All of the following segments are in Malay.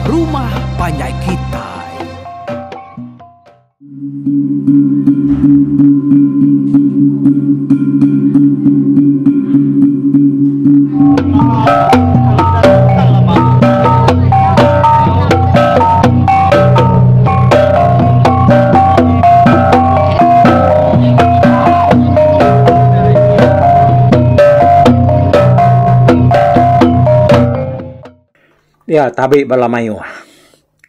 Rumah Panjai Kitai. Ya, tabi balamayu.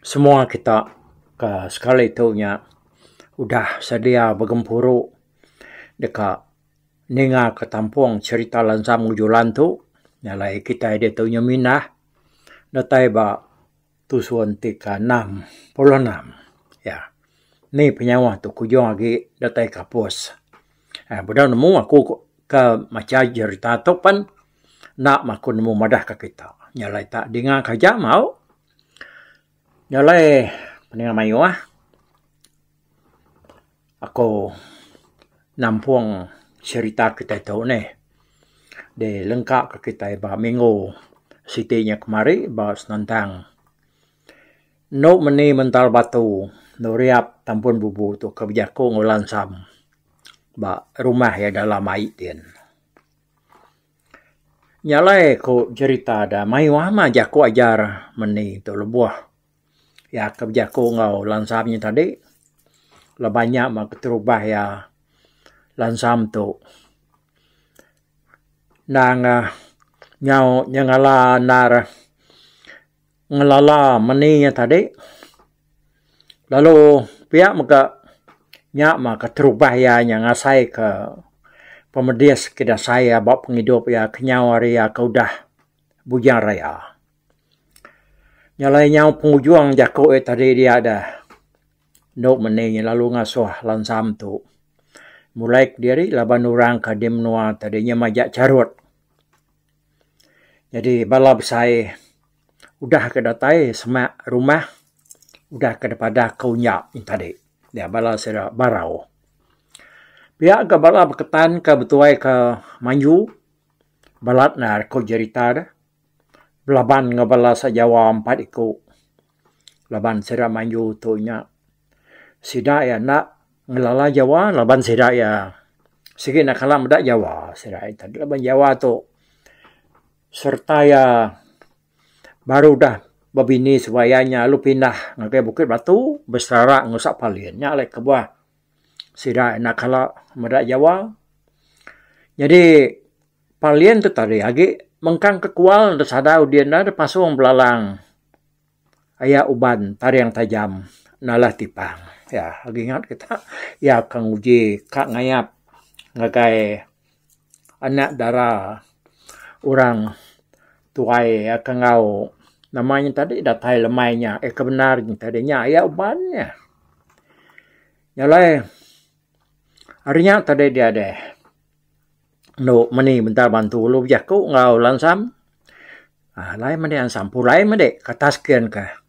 Semua kita ke sekali itunya udah sedia bergempuru dekat ninga ketampung cerita lansam ngujulan tu. Nyalai kita dia tu minah. Datai ba tusuan 366. Ya. Ni penyawa tu kujung lagi datai kapus. Budak nemu aku ke macam cerita tu pan nak maku nemu madah ke kita. Nyalai tak dengar kerja mau. Nyalai peningan mayu Aku nampung cerita kita tu ni. Dia lengkap ke kita bah minggu sitinya kemari bah senantang. No meni mental batu. No riap tampun bubu tu kebijaku ngulansam. Bah rumah ya dalam air din. Nyalai ko cerita ada mayu ama jaku ajar meni tu lebuah. Ya kebijaku ngau lansamnya tadi. Lah banyak mak terubah ya lansam tu. Nang nyau nyangala nar ngelala meninya tadi. Lalu pihak maka nyak maka terubah ya ngasai ke pemedias kita saya bab penghidup ya kenyau ya kaudah bujang raya. Nyalai nyau pengujuang jaku tadi dia ada. Nok meninya lalu ngasuh lansam tu. Mulai diri laban orang ke dimnua tadinya majak carut. Jadi bala besai udah ke datai semak rumah udah ke depada kaunya tadi. Dia bala sira barau. Pihak ke bala berketan ke betuai ke manju balat na ko cerita dah. Belaban ngabala sa Jawa 4 iku. Laban sira manju tu nya sida ya nak ngelala Jawa laban sida ya sikit nak kalam dak Jawa sida tadi laban Jawa tu serta ya baru dah babini sebayanya lu pindah ngakai Bukit Batu bersara ngusak palien nya lek ke buah sida nak kala medak Jawa. Jadi palien tu tadi agi mengkang kekual sada udien ada pasung belalang aya uban tariang tajam nalah tipang. Ya, lagi ingat kita ya kang uji kak ngayap ngagai anak dara orang tuai ya kangau namanya tadi datai lemainya kebenarnya tadinya ya ubannya. Nyalai harinya tadi dia deh. No meni bentar bantu lu jaku ngau lansam. Lai mende ansam pulai mende kataskeun ka.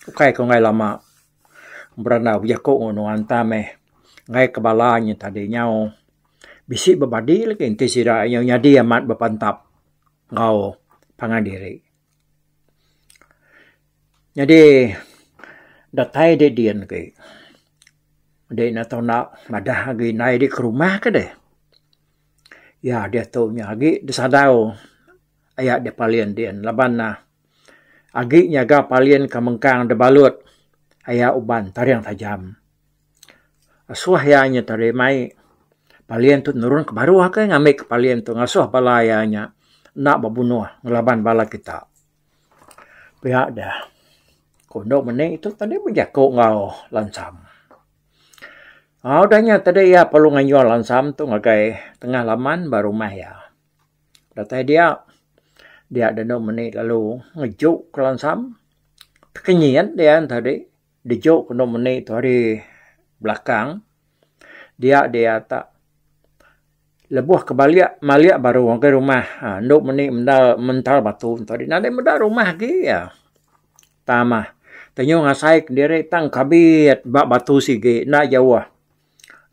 Ukai ko ngai lama berana jaku ngono antame ngai kebalanya tadi nyau bisi babadi lagi inti sira nyau nyadi amat bepantap ngau pangandiri. Jadi datai de dien ke. De na tau nak madah lagi nai di ke rumah ke deh. Ya dia tu nya agi disadau ayat dia palien dien laban na agi nyaga palien ke mengkang de balut ayat uban tariang tajam. Asuh yanya tari mai palien tu nurun ke baru ke ngamik ke palien tu ngasuh balayanya nak babunuh ngelaban bala kita. Pihak dah. Kondok meni itu tadi berjakuk ngau lansam. Udahnya tadi ya perlu nganyual lansam tu ngagai tengah laman baru mah ya. Datai dia ada meni lalu ngejuk ke lansam. Kenyian dia tadi dijuk kondok meni tu hari belakang. Dia tak lebuh kebalik maliak baru ke rumah. Nduk meni mental batu tadi nade meda rumah lagi ya. Tamah. Tanyo ngasai diri tang kabit bak batu sige na Jawa.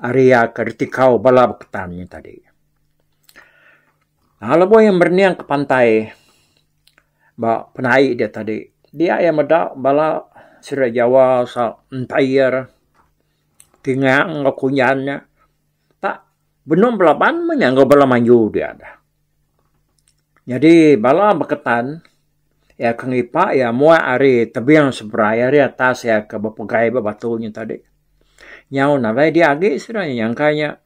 Area kertikau bala beketannya tadi. Lebo yang berniang ke pantai. Bak penai dia tadi. dia yang medak bala sira Jawa sa entire tingang ngakunyannya tak benum belaban menyanggo bala manju dia dah. Jadi bala beketan ya kengipa ya mua ari tebiang seberai ari atas ya ke bepegai bebatunya tadi. Nyau nalai dia agi sira nyangkanya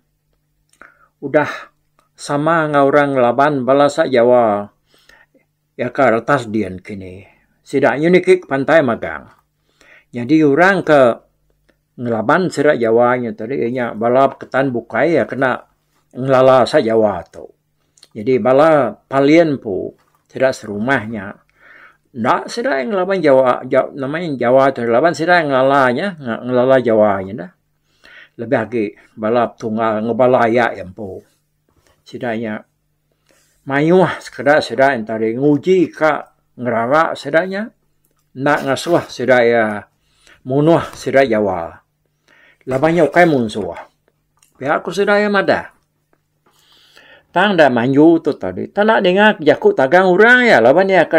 udah sama ngaurang laban bala sa Jawa ya ke atas dian kini. Sidaknya nikik pantai magang. Jadi orang ke ngelaban sira Jawanya tadi nya bala ketan bukai ya kena ngelala sa Jawa tu. Jadi bala palien pu sira serumahnya. Ndak sira yang ngelaban Jawa, namanya Jawa tu laban sira yang ngelala Jawanya dah. Lebih lagi bala tunggal ngebalaya yang pu. Sidanya mayuah sekedar sira entari nguji ka ngerara sedanya nak ngasuh sedaya munuh sedaya Jawa labanya ukai munsuah pihak aku sedaya mada tang dah manju tu tadi tak dengar jakut tagang orang ya labanya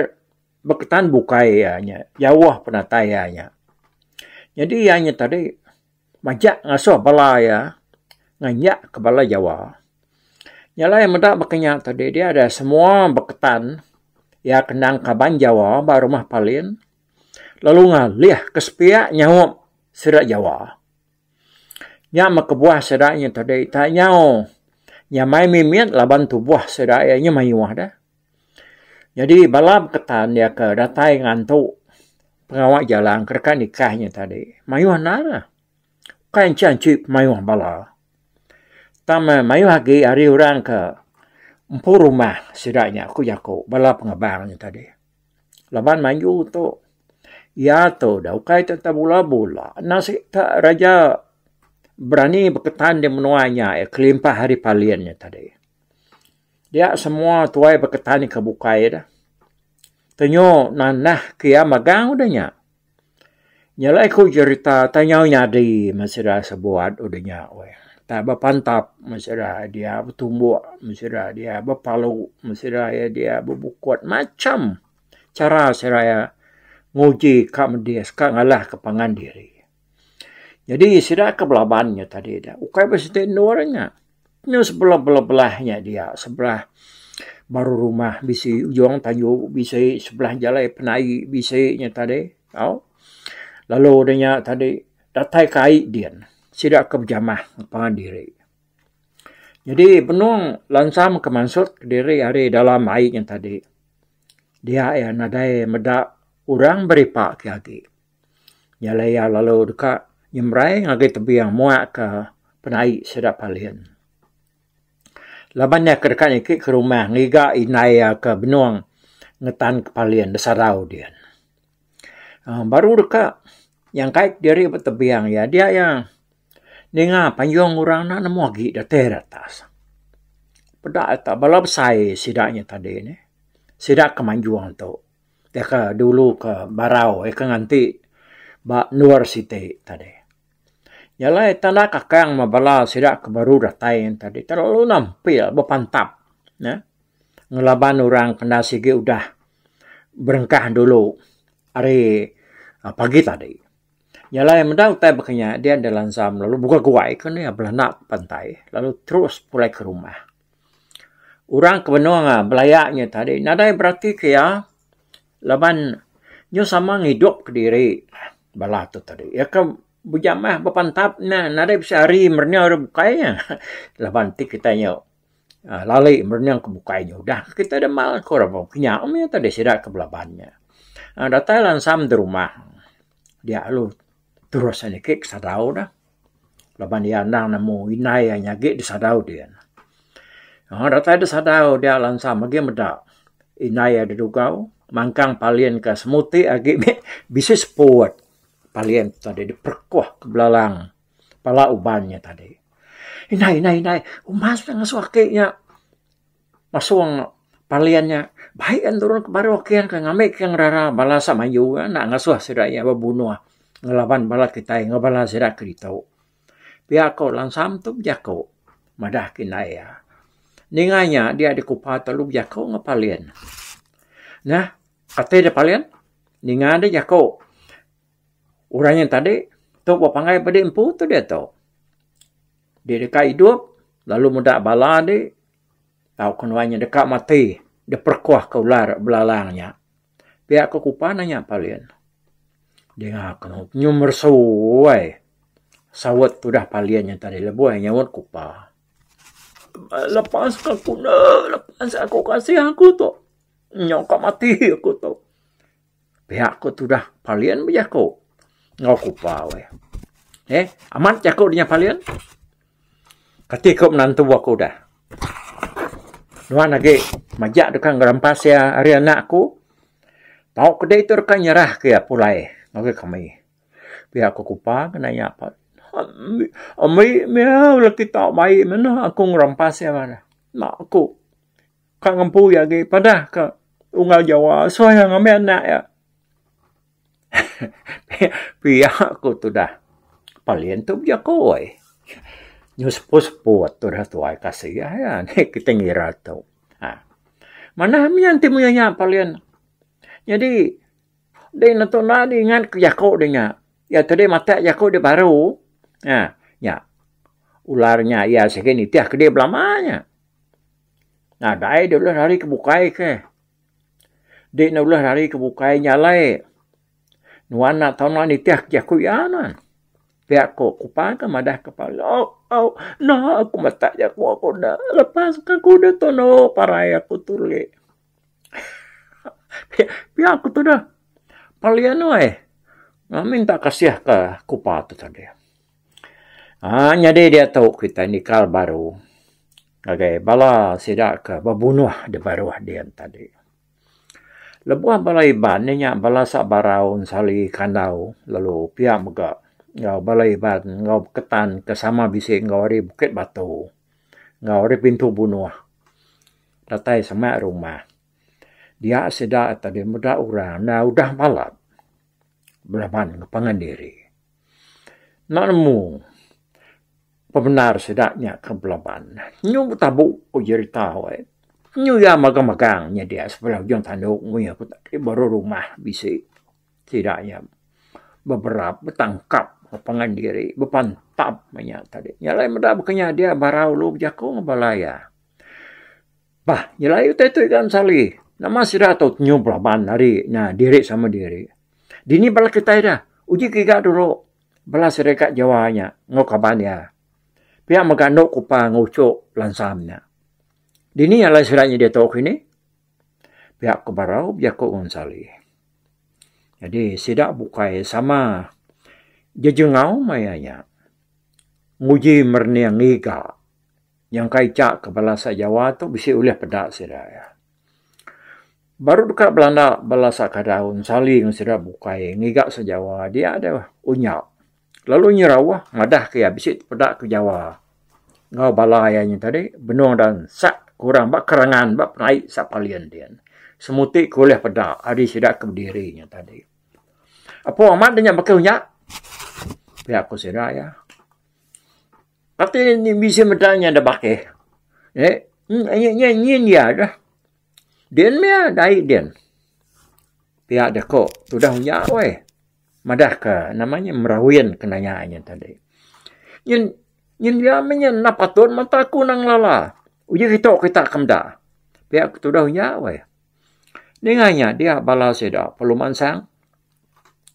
beketan bukai ya Jawa penatayanya jadi yang tadi majak ngasuh bala ya nganyak ke bala Jawa nyala yang meda bekenya tadi dia ada semua beketan ya kenang kaban Jawa ba rumah palin lalu ngalih ke sepia nyawa sira Jawa nya makebuah sedanya tadi ta nyao nya mai mimian laban tubuh sedaya nya mayuah dah jadi bala ketan ya ke datai ngantuk pengawak jalan kerka nikahnya tadi mayuah nara kan cancip mayuah bala tama mayuah lagi hari orang ke empu rumah sedaknya aku jako bala pengabangnya tadi. Laban maju tu. Ya tu dah ukai tu tabula-bula. Nasi tak raja berani berketan di menuanya kelimpah hari paliannya tadi. Dia semua tuai berketan ke bukai dah. Tanyo nanah kia magang udahnya. Nyala aku cerita tanya nyadi masih dah sebuat udahnya weh. Tak berpantap, mesra dia bertumbuk, mesra dia berpalu, mesra dia berbukut macam cara seraya nguji kak dia sekarang ngalah ke pangan diri. Jadi sira kebelabannya tadi dah. Ukai bersih nuarnya. Ini sebelah-belahnya dia, sebelah baru rumah bisi ujung tanju bisi sebelah jalan penai bisinya tadi. Oh. Lalu adanya tadi datai kai dia. Sira kebjamah pangan diri. Jadi penung lansam kemansut diri hari dalam air yang tadi. Dia ya nadai medak orang beripak lagi. Nyalaya lalu dekat nyemrai ngagi tebiang muak ke penai sedap palian. Labannya ke dekat ikut ke rumah ngiga inaya ke benuang ngetan ke palian desarau dia. Baru dekat yang kait diri bertebiang ya dia yang dengar panjang orang nak nemu lagi dah teratas. Pedak tak balap saya sidaknya tadi ni. Sidak kemanjuan tu. Dia ke dulu ke Barau, ke nganti ba universiti tadi. Yalah tanda kakang mabala sidak ke baru datain tadi. Terlalu nampil berpantap. Ya. Ngelaban orang kena sigi udah berengkah dulu hari pagi tadi. Yalah yang mendaw tay bakanya dia dalam sam lalu buka guai kan ya belanak pantai lalu terus pulai ke rumah. Orang kebenuang belayaknya tadi nadai berarti kaya laban nyo sama ngiduk ke diri bala tu tadi. Ya ke bujamah berpantap nadai bisa hari mernya ada bukainya. Laban ti kita nyo lali mernya ke bukainya udah kita ada mal korang punya ya tadi sidak ke belabannya. Datai lansam di rumah. Dia lu terus ani kek sadau dah. Laban dia nang nemu inai nyagi di sadau dia. Datai di sadau dia lansam agi medak. Inai ada dugau mangkang palien ke semuti agi bisa sport. Palien tadi diperkuah ke belalang pala ubannya tadi. Inai. Umas ngasuaknya. Masuang paliannya. Baik kan turun ke baru wakian ke ngamek yang rara bala sama yu nak ngasuh sedaya babunuh. Ngelaban bala kita ngabala sedak kitau. Pihak kau langsam tu jako madah kinaya. Ninganya dia di kupat lu jako ngapalian. Nah, kata dia palian Ningan dia jako. Orang yang tadi, tu berpangai pada empu tu dia tu. Dia dekat hidup, lalu muda bala dia, tahu kenuanya dekat mati, dia perkuah ke ular belalangnya. Pihak ke kupa nanya palian. Dia ngaku, nyumber suai. Sawat tu dah palian yang tadi lebuh, nyawat kupa. Lepas aku kasih aku tu. Nyokap mati aku tu. Pihak aku tu dah palian berjaku. Ngau kupa weh. Amat jaku dia palian. Ketika menantu aku dah. Nuan lagi majak dekat ngerampas ya hari anak aku. Tahu kedai itu rekan nyerah ke pulai. Ngau kami. Pihak aku kupa kena apa? Ami miau lagi tak baik mana aku ngerampas ya mana. Mak aku. Kang ngempu ya ke pada ke unggal Jawa so yang ngambil anak ya. Pihak aku tu dah. Palian tu biar koi. Nyus-pus tu dah tuai kasih ya. Kita ngira tu. Mana mian timu yang palian. Jadi, dia nak nak ingat ke Yakob dia. Ya tadi mata Yakob dia baru. Ya. Ularnya ya segini tiah ke dia belamanya. Nah, dai dia ulah hari kebukai ke. Dia nak ulah hari kebukai nyalai. Nuan nak tahu nak tiah ke Yakob ya nan. Pihak ko kupa ke madah kepala. Nah aku mata Yakob aku dah. Lepas aku dah tono parai aku tulis. Pihak aku tu dah. Palian minta kasih ke kupa tu tadi. Jadi dia tahu kita nikah baru. Okay, bala sidak ke berbunuh di baru dia tadi. Lebuah bala iban ni bala sak baraun sali kandau lalu pihak megak. Ngau bala iban ngau ketan ke sama bisik ngau hari Bukit Batu. Ngau hari pintu bunuh. Datai sama rumah. Dia sedak tadi muda orang. Nah udah malam. Belaman ngepangan diri. Nak nemu. Pembenar sedaknya ke belaman. Nyu tabuk ko cerita. Nyu ya magang-magangnya dia. Sebelah ujung tanduk. Nguya aku tadi baru rumah bisik. Sedaknya. Beberapa bertangkap. Ngepangan diri. Berpantap. Banyak tadi. Nyalai muda bukannya dia barau lu berjaku ngebalaya. Bah. Nyalai itu ikan sali. Nama sirah atau nyu belaban hari. Nah diri sama diri. Dini bala kita dah. Uji kiga dulu. Bala serekat Jawanya. Ngokaban ya. Pihak megandok kupa ngucuk lansamnya. Dini yang lain sirahnya dia tahu ini. Pihak kebarau biar kau unsali. Jadi sidak bukai sama. Jejengau mayanya. Nguji merniang iga. Yang kaicak ke balasa Jawa tu bisa oleh pedak sirah. Baru dekat Belanda balasa kadaun saling sudah bukai ngigak sejawa dia ada unyak. Lalu nyerawah madah ke bisit pedak ke Jawa. Ngau balayanya tadi benung dan sak kurang bak kerangan bak naik sak palian dia. Semutik boleh pedak hari sidak ke berdirinya tadi. Apa amat dia pakai unyak? Biar aku sidak ya. Kata ni bisa medanya dah pakai. Nyen ya dah. Dian mea dai dian. Pihak deko sudah unyak weh. Madah ke namanya merawian kenanyaannya tadi. Nyen dia menyen napatun mataku nang lala. Uji kita kemda. Pihak sudah unyak weh. Dengannya dia bala seda perlu mansang.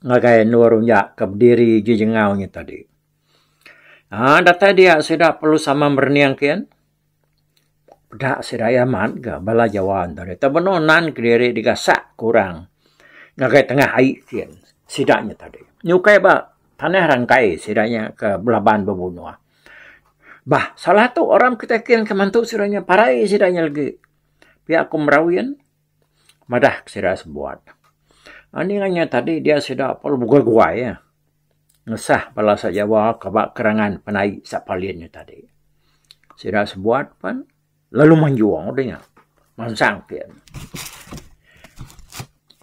Ngagai nuar unyak ke berdiri jejengaunya tadi. Data dia seda perlu sama merniang kian. Pedak sedaya mat ke bala Jawaan tadi. Tabenonan kediri digasak kurang. Ngagai tengah air kian. Sidaknya tadi. Nyukai ba tanah rangkai sidaknya ke belaban berbunuh. Bah, salah tu orang kita kian kemantuk sidaknya parai sidaknya lagi. Pihak kumrawian madah sidak sebuat. Andingannya tadi dia sidak perlu buka-gua ya. Ngesah balasa Jawa kabak kerangan penai sapaliannya tadi. Sidak sebuat pan lalu manjuang udahnya. Mansang kian.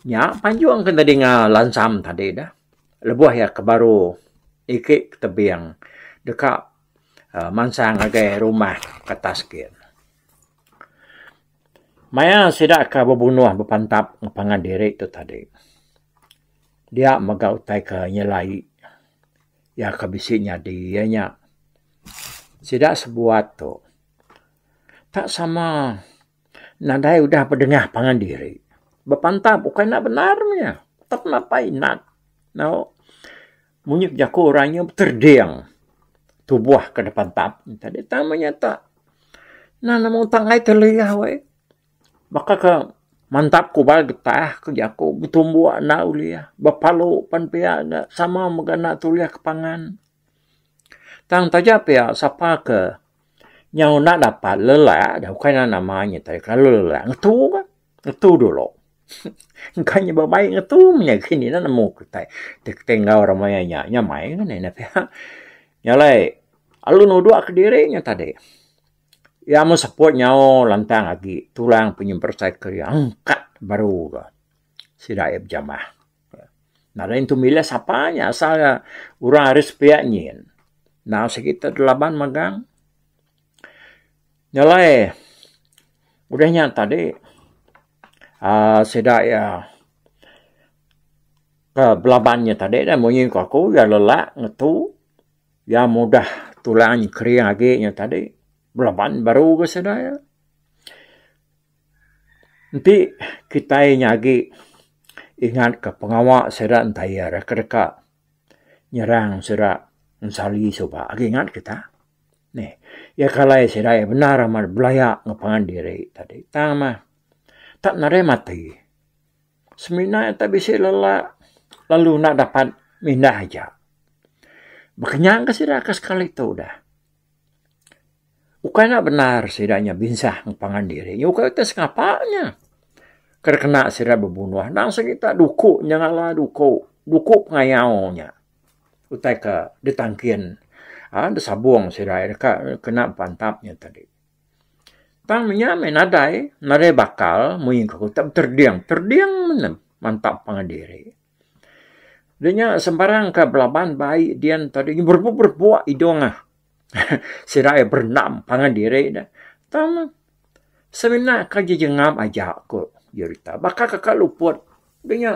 Ya, panjuang kan tadi lansam tadi dah. Lebuah ya kebaru ikik tebiang dekat mansang agai rumah katas kian. Maya sidak ka berbunuh berpantap ngepangan diri itu tadi. Dia magautai ka nyelai. Ya kabisinya dianya. Sida sebuat tu. Tak sama. Nadai udah pedengah pangan diri. Bepantap bukan nak benarnya. Tak napai nak. No. Munyuk jaku orangnya terdiang. Tubuh ke depan tap. Tadi tamanya tak. Nah, namun tangai terlihat weh. Maka ke mantap ku bal getah ke jaku bertumbuh anak uliah. Berpalu pan pihak sama megana tuliah kepangan. Tang taja pihak siapa ke yang nak dapat lelah. Dah bukan namanya tadi. Kalau lelah ngetu kan. Ngetu dulu. Kanya berbaik ngetu punya kini na nemu kita. Tengah ramainya nyamai kan ini pihak. Nyalai alun udua ke dirinya tadi. Ya mau support nyao lantang lagi tulang penyemper cycle angkat baru ke sidai berjamah. Nah lain tu milih siapanya asal orang harus pihaknya. Nah sekitar 8 magang. Nyalai udahnya tadi sidai ke belabannya tadi dah munyi aku ya lelah ngetu ya mudah tulangnya kering lagi nya tadi. Belaban baru ke sedaya. Nanti kita nyagi ingat ke pengawak serak entaya reka-reka nyerang serak ensali soba. Agi ingat kita. Nih, ya kalau sedaya benar amat belayak ngepangan diri tadi. Tama tak nare mati. Semina tak bisa lelah lalu nak dapat mindah aja. Berkenyang ke serak ke sekali itu dah. Bukan benar sidanya binsah ngepangan diri. Ukai tes ngapanya. Kerkena sida berbunuh. Nang sekita duku nyangala duku. Duku pengayaunya. Utai ke ditangkin. Ada sabung sida kena pantapnya tadi. Tang menyamai nadai bakal muing aku tak terdiang menem mantap pangan diri. Dia sembarang ke belaban baik dia tadi berbuat idongah. Sirai bernam pangan diri dah. Tama. Sebenarnya kerja jengam aja aku cerita. Bakal kakak luput. Dia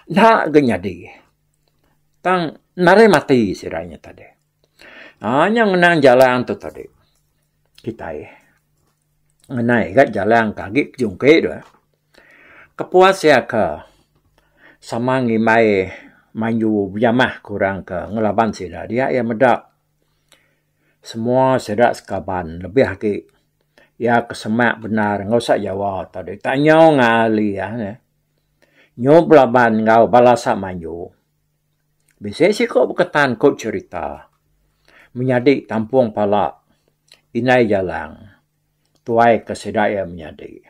nak genyadi. Tang nare mati sirainya tadi. Hanya ngenang jalan tu tadi. Kita ngenai kat jalan kaki jungke dah. Kepuas ya ke sama ngimai manju jamah kurang ke ngelaban sida. Dia ya medak. Semua sedak sekaban lebih lagi ya kesemak benar ngau sak Jawa tadi tanya ngali ya nyo belaban ngau balasa manju bisa si kau berketan kau cerita menjadi tampung pala inai jalang tuai kesedaya menjadi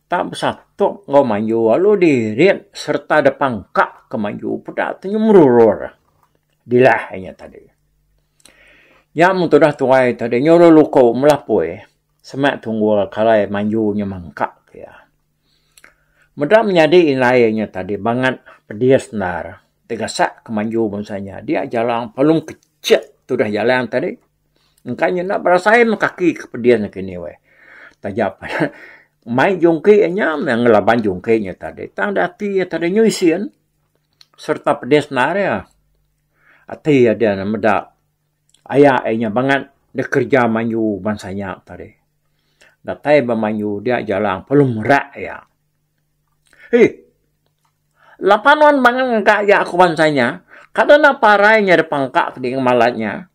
tak bersatu ngau manju lalu diriat serta depan kak ke manju pedak tanya merurur dilahnya tadi. Ya mudah tuai tadi nyoro luko melapui semak tunggu kalai manjunya mangkak ya. Mudah menjadi inainya tadi banget pedias nar tegasak ke manju bonsanya dia jalan palung kecil tu dah jalan tadi. Engkanya nak berasain kaki ke pediasnya kini we. Tajap mai jongkenya yang ngelaban jongkenya tadi. Tang dati tadi nyuisian serta pedias nar ya. Ati ada medak ayah banget dia kerja manju bansanya tadi. Datai bermanju dia jalan pelum merak ya. Lapanan banget ngekak ya aku bansanya. Kadang parainya depan kak di malatnya.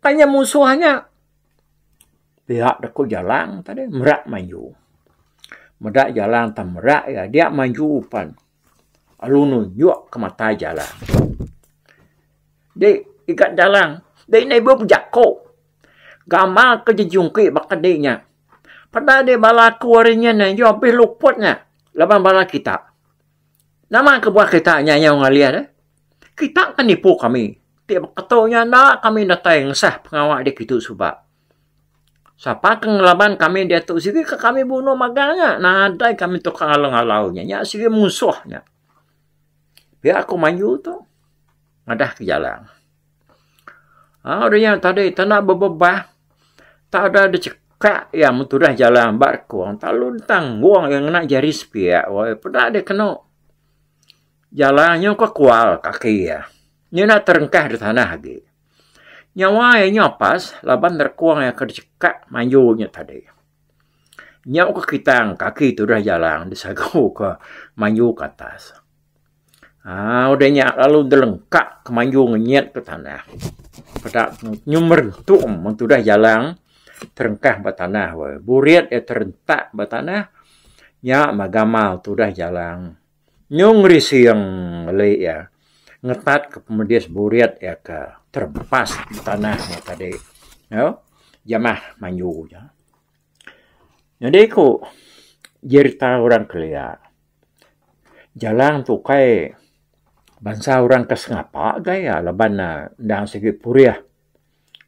Kayaknya musuhnya. Pihak deku jalan tadi merak manju. Medak jalan tak merak ya. Dia manju pan. Alunu nunjuk ke mata jalan. Dia ikat jalan. Dia ini berjako. Gamal ke jejungki bakadenya. Pada dia bala keluarnya ni. Dia habis luputnya. Laban bala kita. Nama kebuah kita yang ngalian. Kita kan nipu kami. Tiap katanya nak kami datang sah pengawal dia gitu sebab. Siapa kengelaban kami dia tu. Sige kami bunuh magangnya. Nah ada kami tu ngalau-ngalaunya. Ya sige musuhnya. Biar aku maju tu. Ngadah ke jalan. Orangnya tadi tak nak berbebah. Tak ada dicekak yang mudah jalan barkuang. Tak luntang guang yang nak jari sepiak. Pada dia kena. jalannya kok kual kaki ya. Nya nak terengkah di tanah lagi. Nyawa nya pas, laban terkuang yang kecekak manjunya tadi. Nya ke kitang kaki tu dah jalan disagu ke manju ke atas. Udahnya lalu delengkak ke manju ngenyet ke tanah. Pada nyumer tu dah jalan terengkah batanah we. Buriat terentak batanah. Nya magamal tu dah jalan. Nyung risiang le ya. Ngetat ke pemedias buriat ya ke terpas di tanahnya tadi. Ya. Jamah manju ya. Jadi ku cerita orang kelia. Jalan tu kai bangsa orang kesengapa gaya laban ndang segi puriah.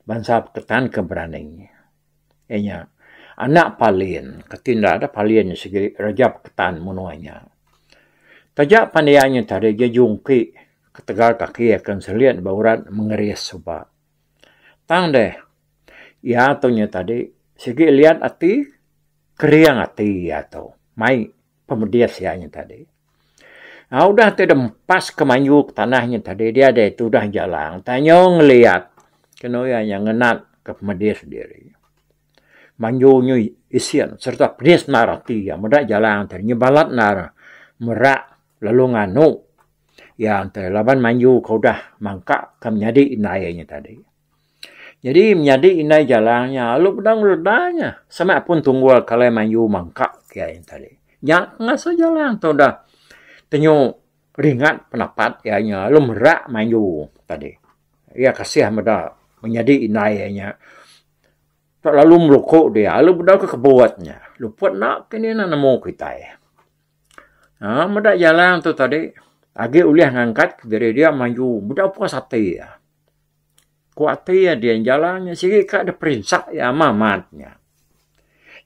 Bangsa ketan keberani. Enya anak palin ketinda ada palin segi rajab ketan munuanya. Tajak pandiannya tadi dia jungki ketegal kaki akan selian bauran mengeris subah. Tang deh. Ya atunya tadi segi lihat ati keriang ati atau mai pemedias sianya tadi. Udah terempas ke manju tanahnya tadi dia ada itu dah jalan. Tanya ngeliat kena yang ngenat ke pemedias sendiri. Manjunya isian serta pedis narati ya mudah jalan tadi nyebalat nar merak lalu nganu ya antara laban manju kau dah mangkak ke menjadi inainya tadi. Jadi menjadi inai jalannya lalu pedang ledanya sama pun tunggu kalau manju mangkak kayak yang tadi. Yang ngasa jalan tu dah tenyu ringat pendapat ya nya lalu merak manju tadi. Ya kasih mudah menjadi inainya. Tak lalu melukuk dia, lalu benar ke kebuatnya. Lupa nak kini nak nemu kita ya. Mudah jalan tu tadi. Agi uliah ngangkat dari dia maju. Mudah puas hati ya. Kuat hati ya dia jalannya. Sikit ada perinsak ya mamatnya.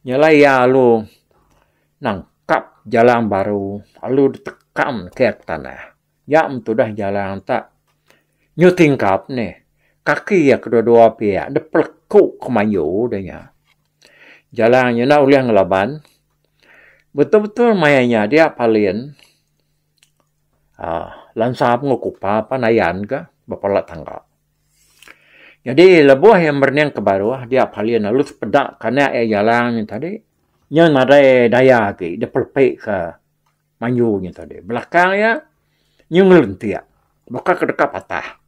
Nyalai ya lalu nangkap jalan baru. Lalu ditekam ke tanah. Ya tu dah jalan tak. Nyutingkap nih. Kaki ya kedua-dua pihak. Dia pelekuk ke manju dia. Jalannya nak uliah ngelaban. Betul-betul mayanya dia palin. Lansap ngukupa panayan ke. Bapalat tangga. Jadi lebuh yang berniang ke bawah. Dia palin lalu sepedak. Karena jalannya tadi. Nya nadai daya ke. Dia pelpik ke manjunya tadi. Belakangnya. Nya ngelentia. Bukan kedekat patah.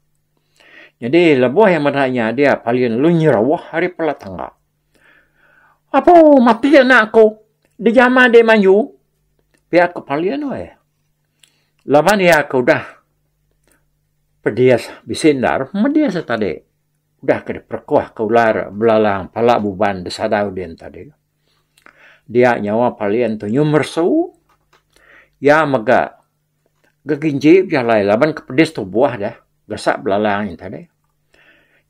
Jadi lebuh yang menanya dia paling lu nyerawah hari pelat tangga. Apa mati anak aku? Di jama dia maju. Pihak kepalian we. Laban ya aku dah pedias bisindar. Medias tadi. Udah ke perkuah ke ular belalang palak buban desadau dia tadi. Dia nyawa palian tu nyumersu. Ya mega. Geginjib jalai laban kepedis tu buah dah. Gasak belalang yang tadi.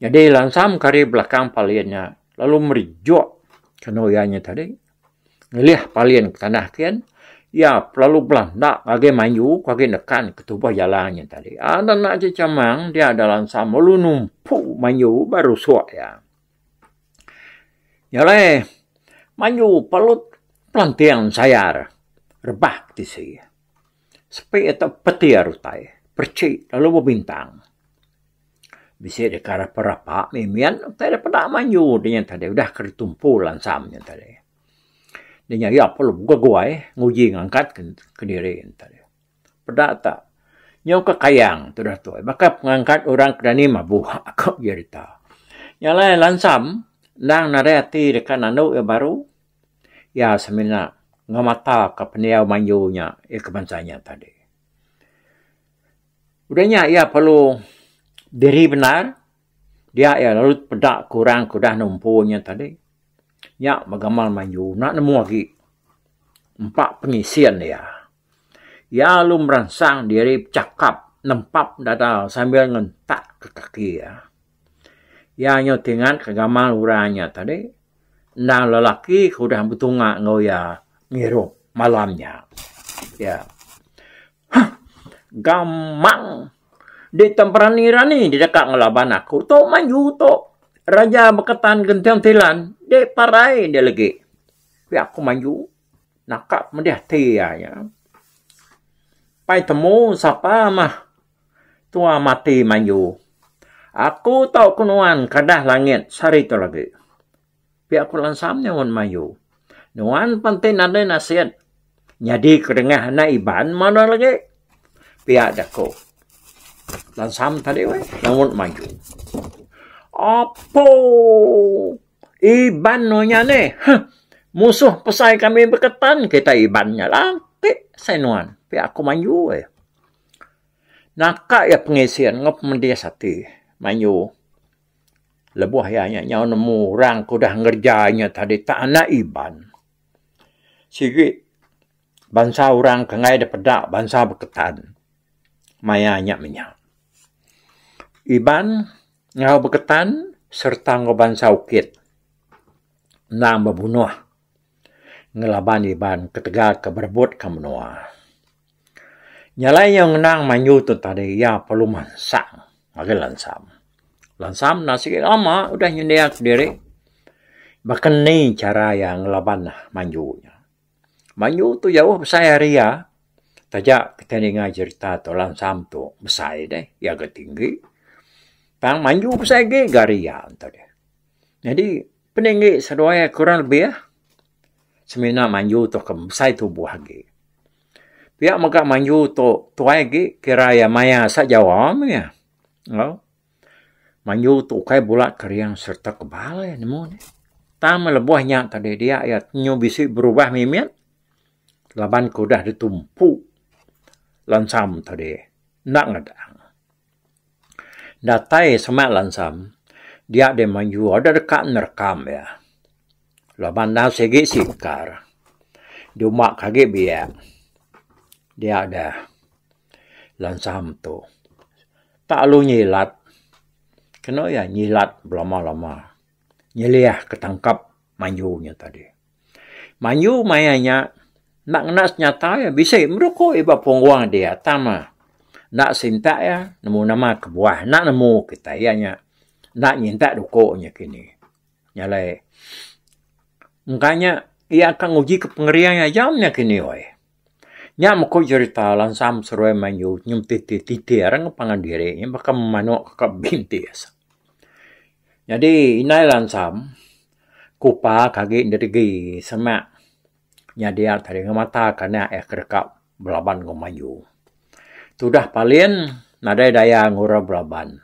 Jadi langsam kari belakang paliannya. Lalu merijuk kenoyanya tadi. Ngelih palian ke tanah kian. Ya lalu belandak kage maju. Kage nekan ke tubuh jalannya tadi. Ada nak cemang. Dia ada langsam. Lalu numpu maju baru suak ya. Yalai. Maju palut pelantiang sayar. Rebah tisi. Sepi atau petir utai. Percik lalu berbintang. Bisa dekara perapa mimian tak ada pada manju dia tadi udah kertumpu lansamnya tadi. Dia ya perlu guai nguji ngangkat ke diri tadi. Pada tak nyau ke kayang tu dah tu. Maka pengangkat orang kedani mabuh aku cerita. Yang lain lansam nang nareti dekat nanu ya baru ya semina ngamata ke peniau manjunya kebansanya tadi. Udahnya ia perlu diri benar. Dia ya lalu pedak kurang kudah numpunya tadi. Ya bagamal maju. Nak nemu lagi. 4 pengisian dia. Ya lalu merangsang diri cakap. Nempap dada sambil ngentak ke kaki ya. Ya nyotingan kegamal uranya tadi. Nang lelaki kudah betungak ngoya ngirup malamnya. Ya. Gamang. Di temperani rani di dekat ngelaban aku. Tok maju tok. Raja beketan gentian tilan. Dia parai dia lagi. Tapi aku maju. Nakap mendia tia ya. pai temu siapa mah tua mati Melayu. Aku tahu kunuan kadah langit sari tu lagi. Pihak aku lansam nyawan Melayu. Nuan penting ada nasihat. Jadi kedengah na iban mana lagi. Pihak dako. Lansam tadi weh nyawan Melayu. Apa? Iban nonya ni. Musuh pesai kami berketan. Kita ibannya lah. Saya nuan. Pihak aku Melayu weh. Nakak ya pengisian ngap mendia sati. Melayu. Lebuh ya nyaw nemu orang kudah ngerjanya tadi tak anak iban. Sikit. Bangsa orang kengai dapat bangsa berketan. Mayanya minyak. Iban ngau berketan serta ngau bangsa ukit. Nang berbunuh. Ngelaban iban ketegal keberbut ke menua. Nyalai yang nang Melayu tu tadi ya perlu mansang. Agak lansam. Lansam nasi lama udah nyendiak diri. Bahkan ni cara yang ngelaban Melayu. Melayu tu jauh besar ria. Tajak kita dengar cerita tu lansam tu besar deh. Ya ke tinggi. Pang Melayu besar ke garia tadi. Jadi peninggi sedua kurang lebih ya. Semina Melayu tu ke besar tubuh lagi. Pihak maka Melayu tu tuai lagi kira ya maya sajawam ya. Melayu tu kai bulat keriang serta kebal ya nemu ni. Tam lebuhnya tadi dia ya nyu bisi berubah mimian. Laban kudah ditumpu. Lansam tadi. Nak ngadang. Datai semak lansam. Dia ada Melayu ada dekat nerekam ya. Laban dah segi sikar. Dia mak kaget biak. Dia ada lansam tu. Tak lu nyilat. Kena ya nyilat lama-lama. Nyeliah ketangkap Melayu tadi. Melayu mayanya nak senyata ya bisa merokok iba pengwang dia tama. Nak sinta ya nemu nama kebuah. Nak nemu kita ianya. Nak nyinta rokoknya kini. Nyalai. Engkanya ia akan uji kepengeriannya jamnya kini weh. Nya mako cerita lansam seruai Melayu nyum titi orang pangan diri yang bakal memanuk ke binti asa. Jadi inai lansam kupa kaki derigi semak nya dia tadi ngamata kana kerekap belaban ke Melayu. Tudah palin nadai daya ngura belaban.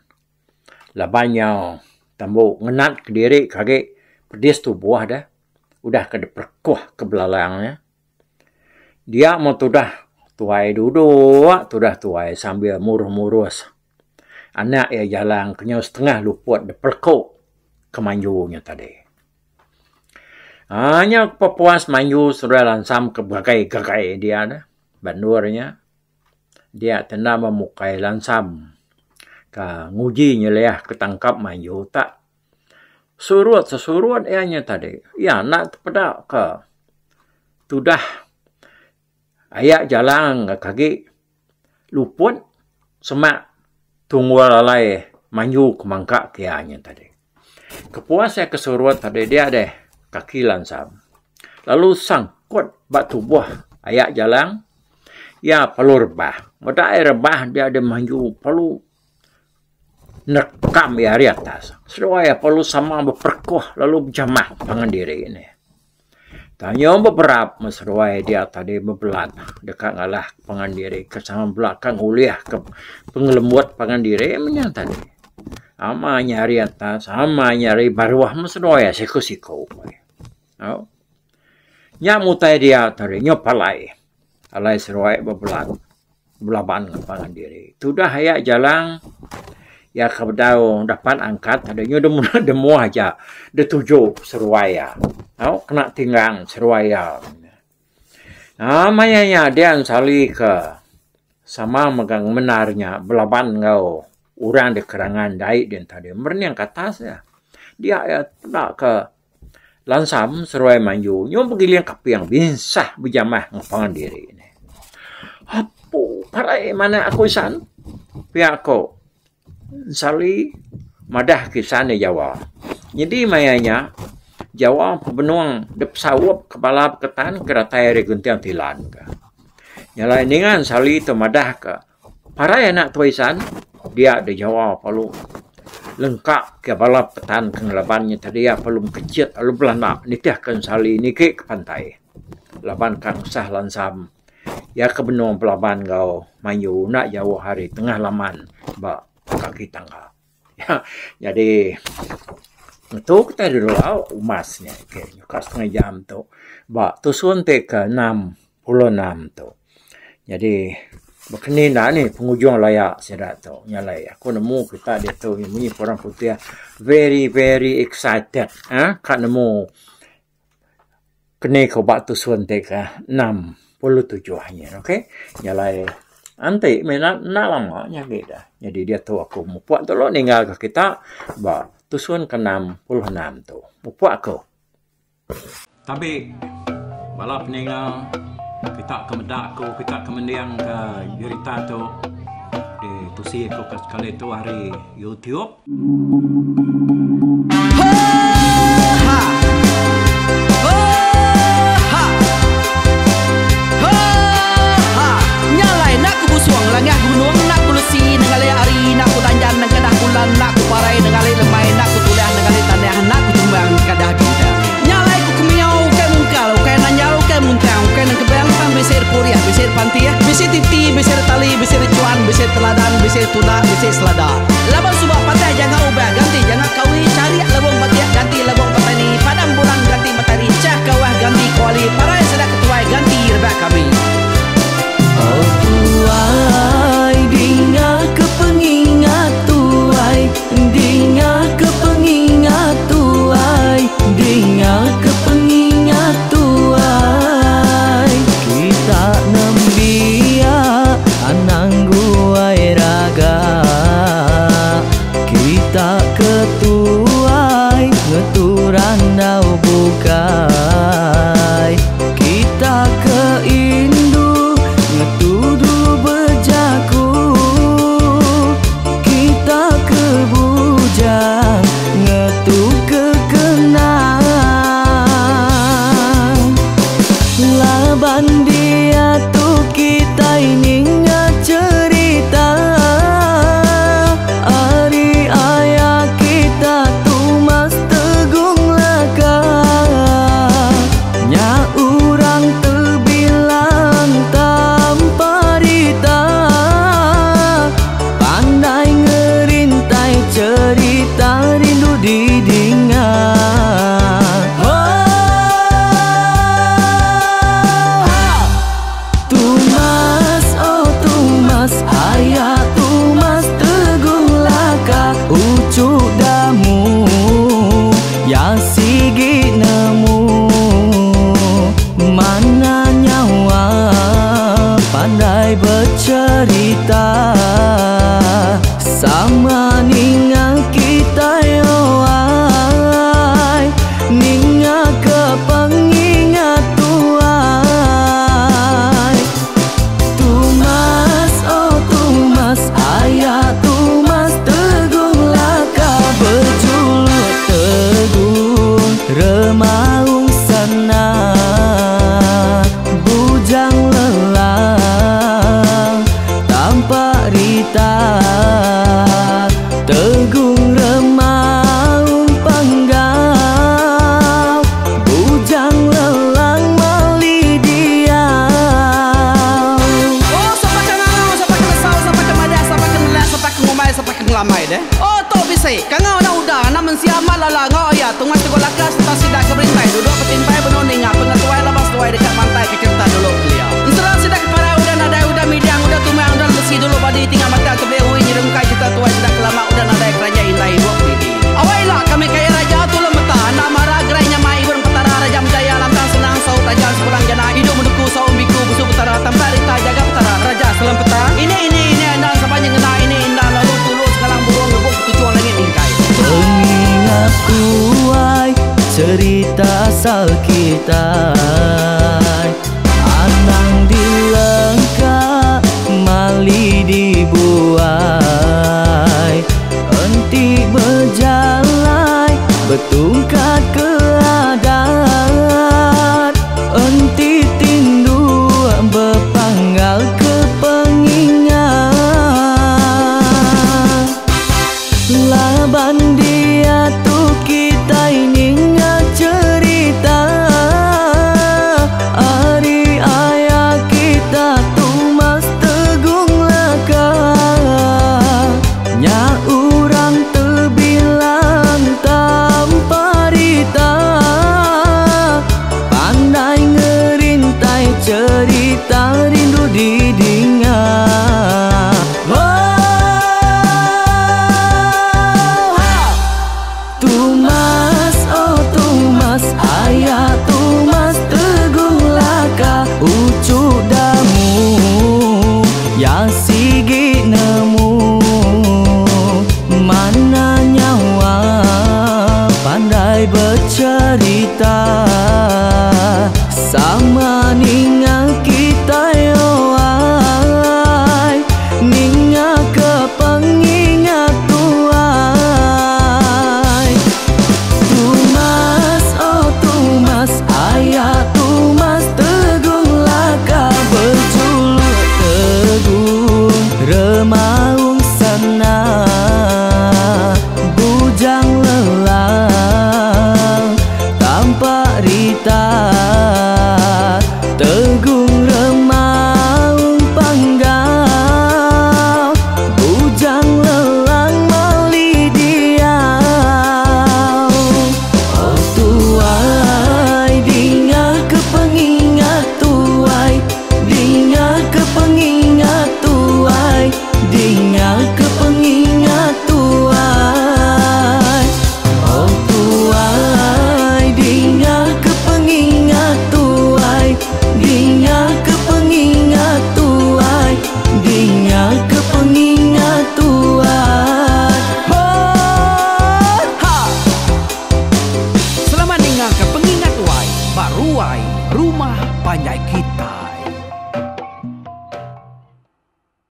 Labannya tambu ngenat ke diri kaki pedis tu buah dah. Udah ke perkuah ke belalangnya. Dia mau tudah tuai duduk, tudah tuai sambil murus-murus. Anak ya jalan kenyau setengah luput deperkuk ke Melayu tadi. Hanya pepuas Melayu sudah lansam ke gagai dia dah. Bandurnya. Dia tenda memukai lansam. Ke nguji nyeliah ketangkap Melayu tak. Sesurut ianya tadi. Ya nak terpedak ke. Tudah. Ayak jalan kaki. Luput. Semak. Tunggu lalai. Melayu kemangkak kianya tadi. Kepuas saya kesurut tadi dia deh. Kaki lansam. Lalu sangkut batu buah. Ayak jalan. Ya perlu rebah. Pada air rebah dia ada Melayu. Perlu nekam ya di atas. Sedaya perlu sama berperkuah lalu berjamah pangan diri ini. Tanya beberapa mesruai dia tadi berbelat dekat ngalah pangan diri ke sama belakang uliah ke pengelembut pangan diri menyang tadi. Ama nyari atas, ama nyari baruah mesruai siku-siku. Oh. Nya mutai dia tadi nyopalai. Alai seruai berbelat. Belaban ke pangan diri. Sudah hayak jalan ya kebedau dapat angkat adanya demu aja detuju seruaya. Kena tinggang seruaya. Mayanya dia sali ke sama megang menarnya belaban ngau orang di kerangan dai dan tadi merniang ke atas ya. Dia ya nak ke lansam seruai Melayu nyom pergi liang kapiang binsah berjamah ngapangan diri ini. Apa parai mana aku san pihak ko sali madah kisah Jawa. Jadi mayanya Jawa pebenuang dep sawup kepala ketan keratai reguntiang tilan. Nyalai ningan sali tu madah ke. Parai anak tuisan, dia ada jawab palu. Lengkap ke balap petan kengelabannya tadi ya pelum kecil lalu belanda nitiahkan sali niki ke pantai. Laban kang sah lansam. Ya kebenuang pelaban kau mayu nak jauh hari tengah laman ba kaki tangga. Ya, jadi itu kita dulu umasnya ke nyuka setengah jam tu. Ba tusun te ke 66 tu. Jadi begini nak ni penghujung layak saya tu nyalai. Aku nemu kita dia tu ini orang putih very excited. Kak nemu kena kau batu suan teka 67 hanya, okey. Nyalai nanti nak lama nya beda. Jadi dia tu aku mau buat tu lo ninggal ke kita ba tusuan ke 66 tu. Mau buat aku. Tapi balap ninggal kita kemedak ko kita kemendiang ke cerita tu di tusi ko sekali tu hari YouTube. Nyalai nak ku busuang langah gunung nak ku lesi nengalai hari nak ku danjan nang kadah bulan nak ku parai nengalai lemai nak ku tulah nengalai tanah nak ku tumbang kadah kita. Nyalai ku kemiau ke mungkal ke nanyau ke muntang ke nang kebang besir puriah, besir pantiah, besir titi, besir tali, besir cuan, besir teladan, besir tuna, besir selada. Labang subah patai jangan ubah ganti, jangan kawi cari labang patiah ganti labang petani, padang bulan ganti matahari, cah kawah ganti kuali, parai sedak ketuai ganti rebak kami. Oh tuai, dinga kepengingat tuai, dinga kepengingat tuai, dinga kepengingat tuai. Kita nembia anang guai raga, kita ketuai ngeturan dau bukai, kita keindu ngetudu bejaku, kita kebujang ngetu kekenang. Laban dia tu kita ini cerita, hari ayah kita tu mas tegung laka, nya urang terbilang tanpa rita, pandai ngerintai cerita rindu didingat. Tumas, oh tumas, ayah tumas tegung laka, ucuk damu ya sigi nemu, mana nyawa pandai bercerita, sama ninga kita yoai, ninga kepengingat tuai. Tumas, oh tumas, ayah tumas tegung laka, berjuluk tegung remaung sana, bujang lelang tanpa rita, tegung remaung panggau, bujang lelang mali diau. Oh, sampai ke ngau, sampai ke lesau, sampai ke madah, sampai ke nelah, sampai ke ngumai, sampai ke ngelamai deh. Oh, to bisa. Kangau na udah, namun siapa lala ngau ya, tunggu tegol lakas, tak sidak keberintai, duduk petintai benoning, pengatuai labas tuai dekat pantai ke kerta dulu beliau. Setelah sidak para udah nadai, udah midang, udah tumang, udah besi dulu badi tinggal mata kebehui nyirungkai kita tuai sidak lama, udah nadai kerajaan indai buat diri. Awailah kami kaya raja tu lemeta, nak marah gerainya mai burung petara raja jaya lantang senang saut raja sepulang jana, hidup menduku saum biku busu petara tanpa rita jaga petara raja selam peta. Ini andang sepanjang ngena ini indah lalu tulus kalang burung ngebuk tujuan langit ingkai. Pengingat tuai cerita asal kita, anang dilengkap mali dibuai, enti berjalai betungkat ke adat, enti tindu berpanggat. Ya sigi nemu